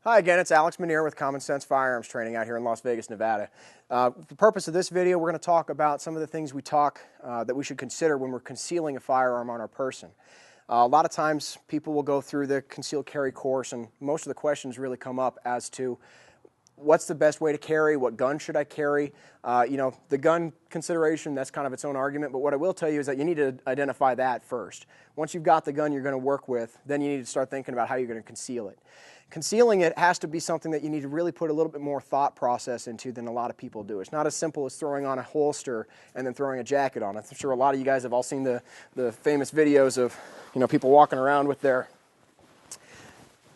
Hi again, it's Alex Manier with Common Sense Firearms Training out here in Las Vegas, Nevada. For the purpose of this video, we're going to talk about some of the things that we should consider when we're concealing a firearm on our person. A lot of times people will go through the concealed carry course, and most of the questions really come up as to what's the best way to carry, what gun should I carry. The gun consideration, that's kind of its own argument, but what I will tell you is that you need to identify that first. Once you've got the gun you're going to work with, then you need to start thinking about how you're going to conceal it. Concealing it has to be something that you need to really put a little bit more thought process into than a lot of people do. It's not as simple as throwing on a holster and then throwing a jacket on. I'm sure a lot of you guys have all seen the famous videos of people walking around with their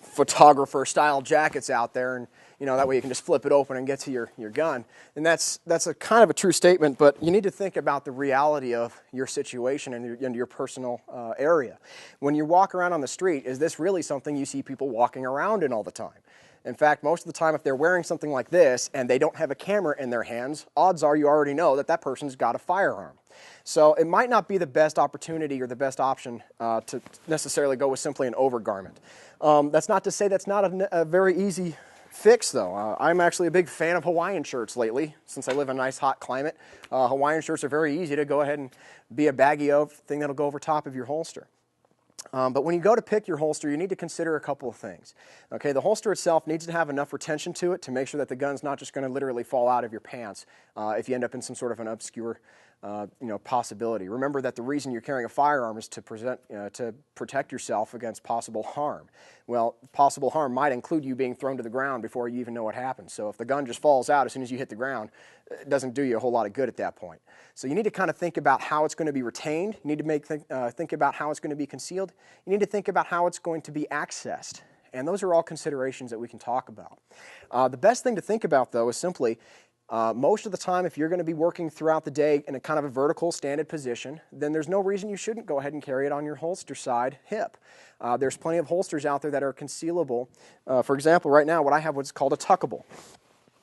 photographer style jackets out there, and that way you can just flip it open and get to your gun. And that's a kind of a true statement, but you need to think about the reality of your situation and your personal area. When you walk around on the street, is this really something you see people walking around in all the time? In fact, most of the time, if they're wearing something like this and they don't have a camera in their hands, odds are you already know that that person's got a firearm. So it might not be the best opportunity or the best option to necessarily go with simply an overgarment. That's not to say that's not a very easy fix, though. I'm actually a big fan of Hawaiian shirts lately, since I live in a nice hot climate. Hawaiian shirts are very easy to go ahead and be a baggy thing that'll go over top of your holster. But when you go to pick your holster, you need to consider a couple of things. Okay, the holster itself needs to have enough retention to it to make sure that the gun's not just going to literally fall out of your pants if you end up in some sort of an obscure possibility. Remember that the reason you're carrying a firearm is to protect yourself against possible harm. Well, possible harm might include you being thrown to the ground before you even know what happened. So if the gun just falls out as soon as you hit the ground, it doesn't do you a whole lot of good at that point. So you need to kind of think about how it's going to be retained. You need to think about how it's going to be concealed. You need to think about how it's going to be accessed. And those are all considerations that we can talk about. The best thing to think about, though, is simply most of the time, if you're going to be working throughout the day in a kind of a vertical standing position, then there's no reason you shouldn't go ahead and carry it on your holster side hip. There's plenty of holsters out there that are concealable. For example, right now, I have what's called a tuckable.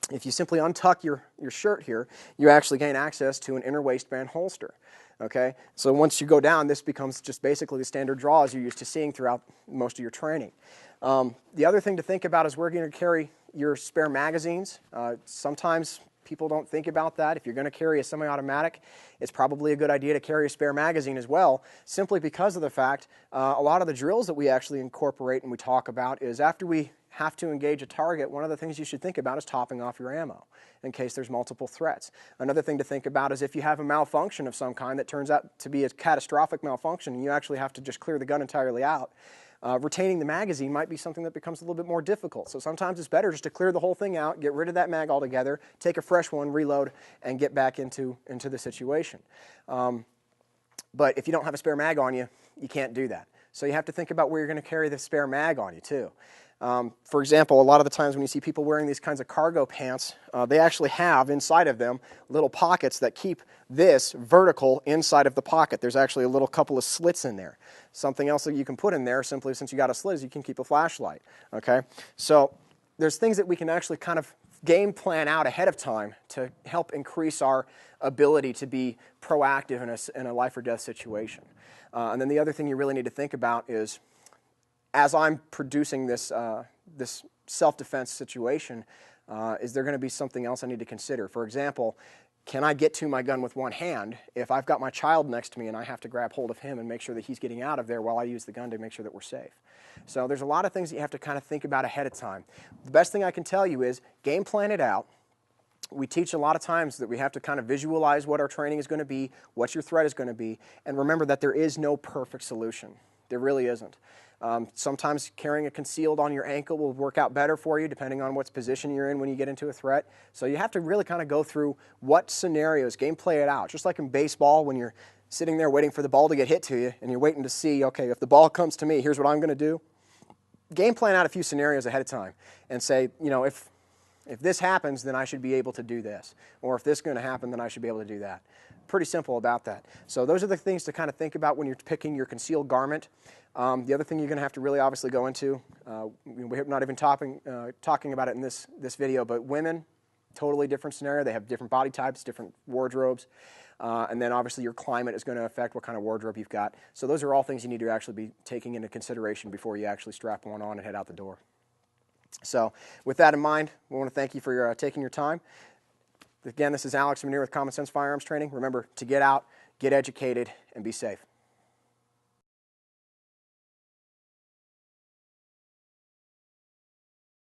If you simply untuck your shirt here, you actually gain access to an inner waistband holster. Okay, so once you go down, this becomes just basically the standard draws you're used to seeing throughout most of your training. The other thing to think about is where you're going to carry your spare magazines. Sometimes people don't think about that. If you're going to carry a semi-automatic, it's probably a good idea to carry a spare magazine as well, simply because of the fact a lot of the drills that we actually incorporate and we talk about is after we have to engage a target, one of the things you should think about is topping off your ammo in case there's multiple threats. Another thing to think about is if you have a malfunction of some kind that turns out to be a catastrophic malfunction and you actually have to just clear the gun entirely out, retaining the magazine might be something that becomes a little bit more difficult. So sometimes it's better just to clear the whole thing out, get rid of that mag altogether, take a fresh one, reload, and get back into the situation. But if you don't have a spare mag on you, you can't do that. So you have to think about where you're going to carry the spare mag on you too. For example, a lot of the times when you see people wearing these kinds of cargo pants, they actually have inside of them little pockets that keep this vertical inside of the pocket. There's actually a little couple of slits in there. Something else that you can put in there, simply since you got a slit, is you can keep a flashlight. Okay, so there's things that we can actually kind of game plan out ahead of time to help increase our ability to be proactive in a life or death situation. And then the other thing you really need to think about is, as I'm producing this self-defense situation, is there going to be something else I need to consider? For example, can I get to my gun with one hand if I've got my child next to me and I have to grab hold of him and make sure that he's getting out of there while I use the gun to make sure that we're safe? So there's a lot of things that you have to kind of think about ahead of time. The best thing I can tell you is game plan it out. We teach a lot of times that we have to kind of visualize what our training is going to be, what your threat is going to be, and remember that there is no perfect solution. There really isn't. Sometimes carrying a concealed on your ankle will work out better for you depending on what position you're in when you get into a threat. So you have to really kind of go through what scenarios, game play it out. Just like in baseball when you're sitting there waiting for the ball to get hit to you and you're waiting to see, okay, if the ball comes to me, here's what I'm going to do. Game plan out a few scenarios ahead of time and say, if this happens, then I should be able to do this. Or if this is going to happen, then I should be able to do that. Pretty simple about that. So those are the things to kind of think about when you're picking your concealed garment. The other thing you're going to have to really obviously go into, we're not even talking about it in this video, but women, totally different scenario. They have different body types, different wardrobes. And then obviously your climate is going to affect what kind of wardrobe you've got. So those are all things you need to actually be taking into consideration before you actually strap one on and head out the door. So with that in mind, we want to thank you for taking your time. Again, this is Alex Manier with Common Sense Firearms Training. Remember to get out, get educated, and be safe.